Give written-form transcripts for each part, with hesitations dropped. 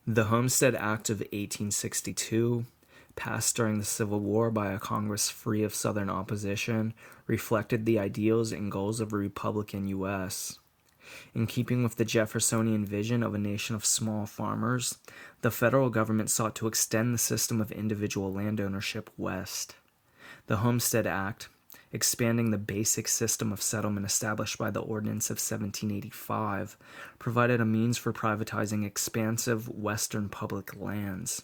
The Homestead Act of 1862, passed during the Civil War by a Congress free of Southern opposition, reflected the ideals and goals of a Republican U.S. In keeping with the Jeffersonian vision of a nation of small farmers, the federal government sought to extend the system of individual land ownership west. The Homestead Act, expanding the basic system of settlement established by the Ordinance of 1785, provided a means for privatizing expansive western public lands.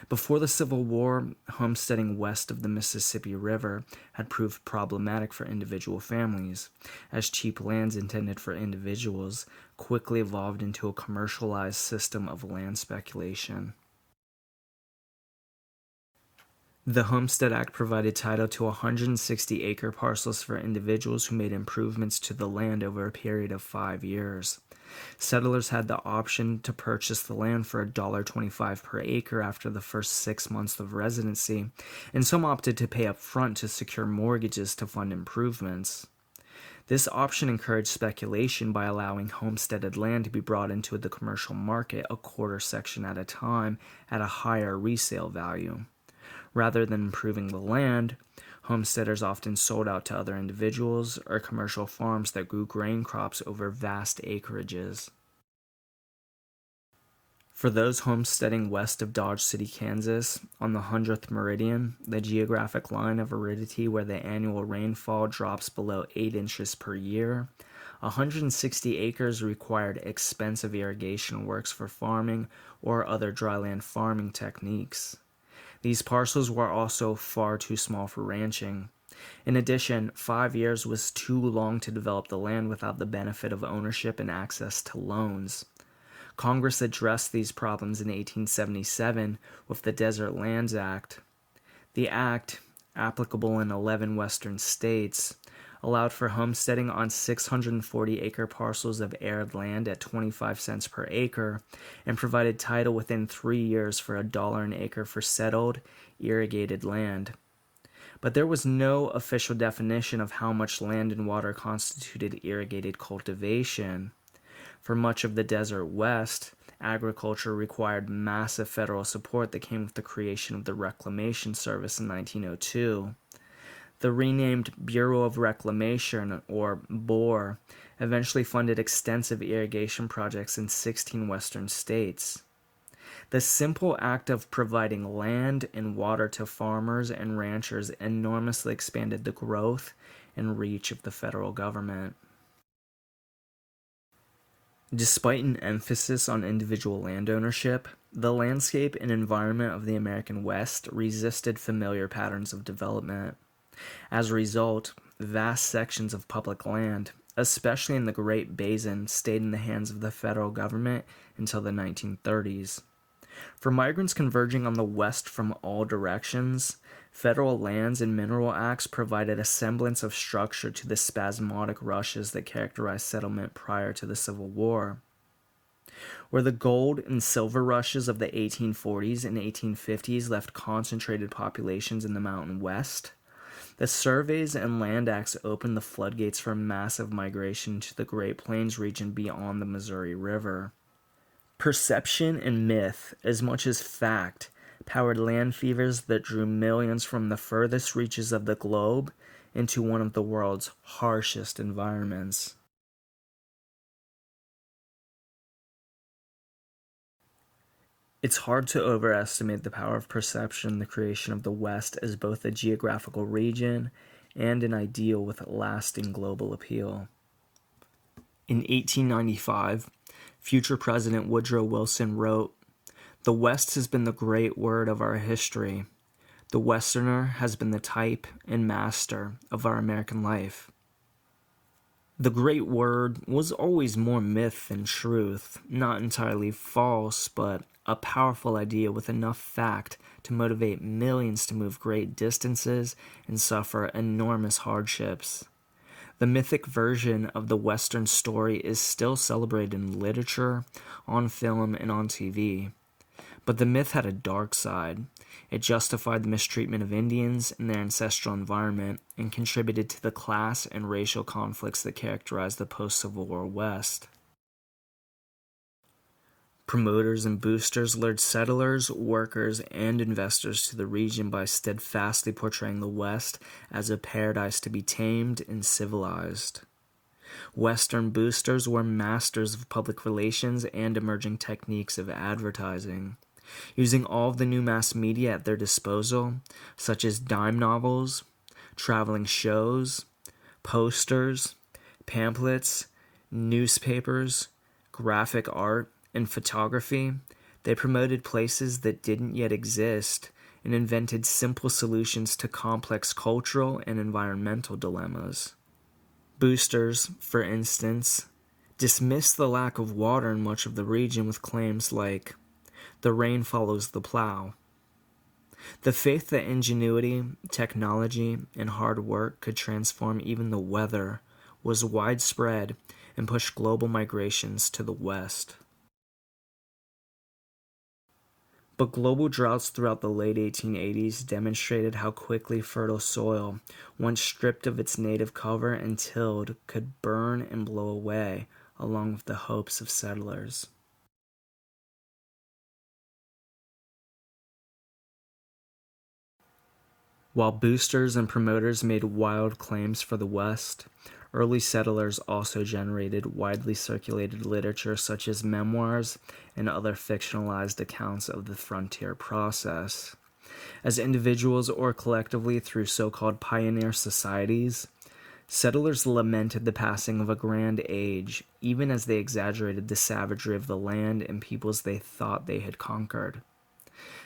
Before the Civil War, homesteading west of the Mississippi River had proved problematic for individual families, as cheap lands intended for individuals quickly evolved into a commercialized system of land speculation. The Homestead Act provided title to 160-acre parcels for individuals who made improvements to the land over a period of 5 years. Settlers had the option to purchase the land for $1.25 per acre after the first 6 months of residency, and some opted to pay up front to secure mortgages to fund improvements. This option encouraged speculation by allowing homesteaded land to be brought into the commercial market a quarter section at a time at a higher resale value. Rather than improving the land, homesteaders often sold out to other individuals or commercial farms that grew grain crops over vast acreages. For those homesteading west of Dodge City, Kansas, on the 100th meridian, the geographic line of aridity where the annual rainfall drops below 8 inches per year, 160 acres required expensive irrigation works for farming or other dryland farming techniques. These parcels were also far too small for ranching. In addition, 5 years was too long to develop the land without the benefit of ownership and access to loans. Congress addressed these problems in 1877 with the Desert Lands Act. The act, applicable in 11 western states, allowed for homesteading on 640-acre parcels of arid land at 25 cents per acre, and provided title within 3 years for $1 an acre for settled, irrigated land. But there was no official definition of how much land and water constituted irrigated cultivation. For much of the Desert West, agriculture required massive federal support that came with the creation of the Reclamation Service in 1902. The renamed Bureau of Reclamation, or BOR, eventually funded extensive irrigation projects in 16 western states. The simple act of providing land and water to farmers and ranchers enormously expanded the growth and reach of the federal government. Despite an emphasis on individual land ownership, the landscape and environment of the American West resisted familiar patterns of development. As a result, vast sections of public land, especially in the Great Basin, stayed in the hands of the federal government until the 1930s. For migrants converging on the west from all directions, federal lands and mineral acts provided a semblance of structure to the spasmodic rushes that characterized settlement prior to the Civil War. Where the gold and silver rushes of the 1840s and 1850s left concentrated populations in the Mountain West, the surveys and land acts opened the floodgates for massive migration to the Great Plains region beyond the Missouri River. Perception and myth, as much as fact, powered land fevers that drew millions from the furthest reaches of the globe into one of the world's harshest environments. It's hard to overestimate the power of perception in the creation of the West as both a geographical region and an ideal with lasting global appeal. In 1895, future President Woodrow Wilson wrote, "The West has been the great word of our history. The Westerner has been the type and master of our American life." The great word was always more myth than truth, not entirely false, but a powerful idea with enough fact to motivate millions to move great distances and suffer enormous hardships. The mythic version of the Western story is still celebrated in literature, on film, and on TV. But the myth had a dark side. It justified the mistreatment of Indians in their ancestral environment and contributed to the class and racial conflicts that characterized the post-Civil War West. Promoters and boosters lured settlers, workers, and investors to the region by steadfastly portraying the West as a paradise to be tamed and civilized. Western boosters were masters of public relations and emerging techniques of advertising, using all of the new mass media at their disposal, such as dime novels, traveling shows, posters, pamphlets, newspapers, graphic art, and photography. They promoted places that didn't yet exist and invented simple solutions to complex cultural and environmental dilemmas. Boosters, for instance, dismissed the lack of water in much of the region with claims like, "The rain follows the plow." The faith that ingenuity, technology, and hard work could transform even the weather was widespread and pushed global migrations to the west. But global droughts throughout the late 1880s demonstrated how quickly fertile soil, once stripped of its native cover and tilled, could burn and blow away, along with the hopes of settlers. While boosters and promoters made wild claims for the West, early settlers also generated widely circulated literature such as memoirs and other fictionalized accounts of the frontier process. As individuals or collectively through so-called pioneer societies, settlers lamented the passing of a grand age, even as they exaggerated the savagery of the land and peoples they thought they had conquered.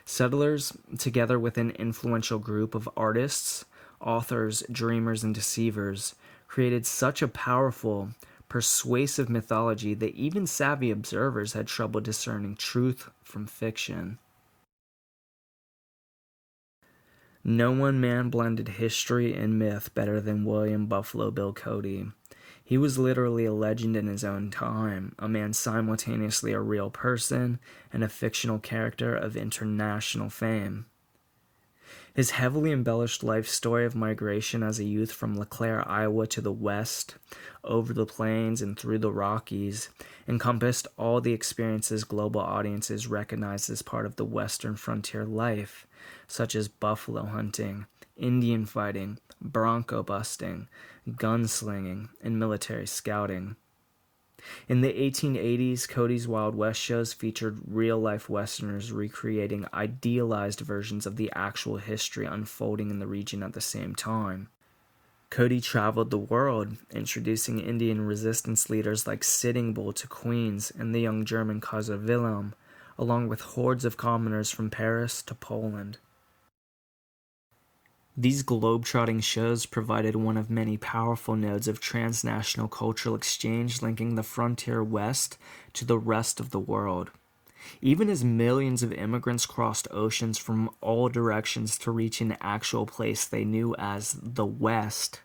Settlers, together with an influential group of artists, authors, dreamers, and deceivers, created such a powerful, persuasive mythology that even savvy observers had trouble discerning truth from fiction. No one man blended history and myth better than William Buffalo Bill Cody. He was literally a legend in his own time, a man simultaneously a real person and a fictional character of international fame. His heavily embellished life story of migration as a youth from LeClaire, Iowa to the west, over the plains and through the Rockies, encompassed all the experiences global audiences recognized as part of the western frontier life, such as buffalo hunting, Indian fighting, bronco busting, gunslinging, and military scouting. In the 1880s, Cody's Wild West shows featured real-life Westerners recreating idealized versions of the actual history unfolding in the region at the same time. Cody traveled the world, introducing Indian resistance leaders like Sitting Bull to Queens and the young German Kaiser Wilhelm, along with hordes of commoners from Paris to Poland. These globe-trotting shows provided one of many powerful nodes of transnational cultural exchange linking the frontier west to the rest of the world. Even as millions of immigrants crossed oceans from all directions to reach an actual place they knew as the West,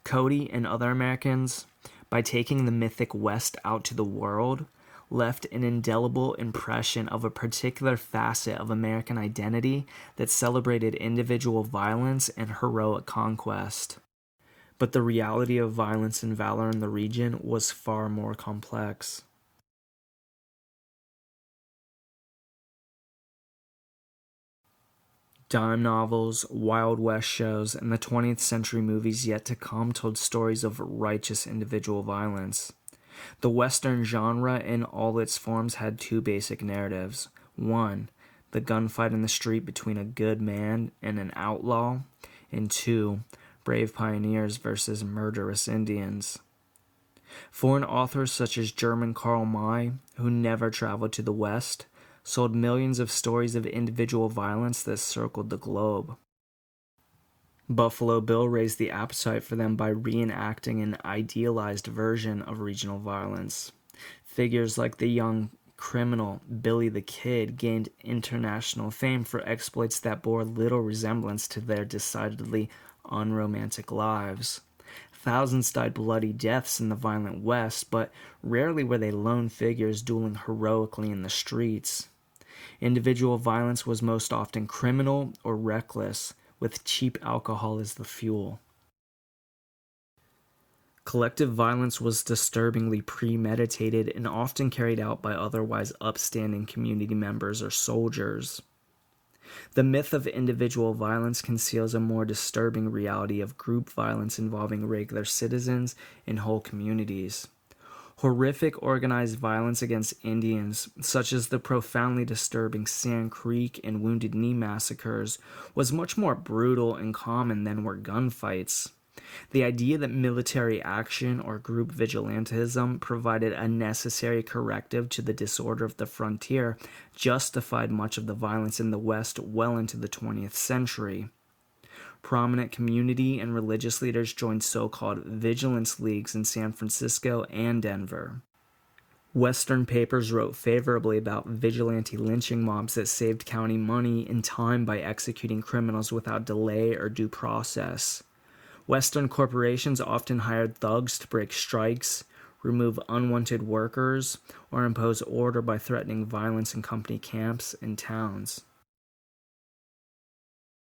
Cody and other Americans, by taking the mythic West out to the world, left an indelible impression of a particular facet of American identity that celebrated individual violence and heroic conquest. But the reality of violence and valor in the region was far more complex. Dime novels, Wild West shows, and the 20th century movies yet to come told stories of righteous individual violence. The Western genre in all its forms had two basic narratives. One, the gunfight in the street between a good man and an outlaw. And two, brave pioneers versus murderous Indians. Foreign authors such as German Karl May, who never traveled to the West, sold millions of stories of individual violence that circled the globe. Buffalo Bill raised the appetite for them by reenacting an idealized version of regional violence. Figures like the young criminal Billy the Kid gained international fame for exploits that bore little resemblance to their decidedly unromantic lives. Thousands died bloody deaths in the violent West, but rarely were they lone figures dueling heroically in the streets. Individual violence was most often criminal or reckless, with cheap alcohol as the fuel. Collective violence was disturbingly premeditated and often carried out by otherwise upstanding community members or soldiers. The myth of individual violence conceals a more disturbing reality of group violence involving regular citizens and whole communities. Horrific organized violence against Indians, such as the profoundly disturbing Sand Creek and Wounded Knee massacres, was much more brutal and common than were gunfights. The idea that military action or group vigilantism provided a necessary corrective to the disorder of the frontier justified much of the violence in the West well into the 20th century. Prominent community and religious leaders joined so-called vigilance leagues in San Francisco and Denver. Western papers wrote favorably about vigilante lynching mobs that saved county money and time by executing criminals without delay or due process. Western corporations often hired thugs to break strikes, remove unwanted workers, or impose order by threatening violence in company camps and towns.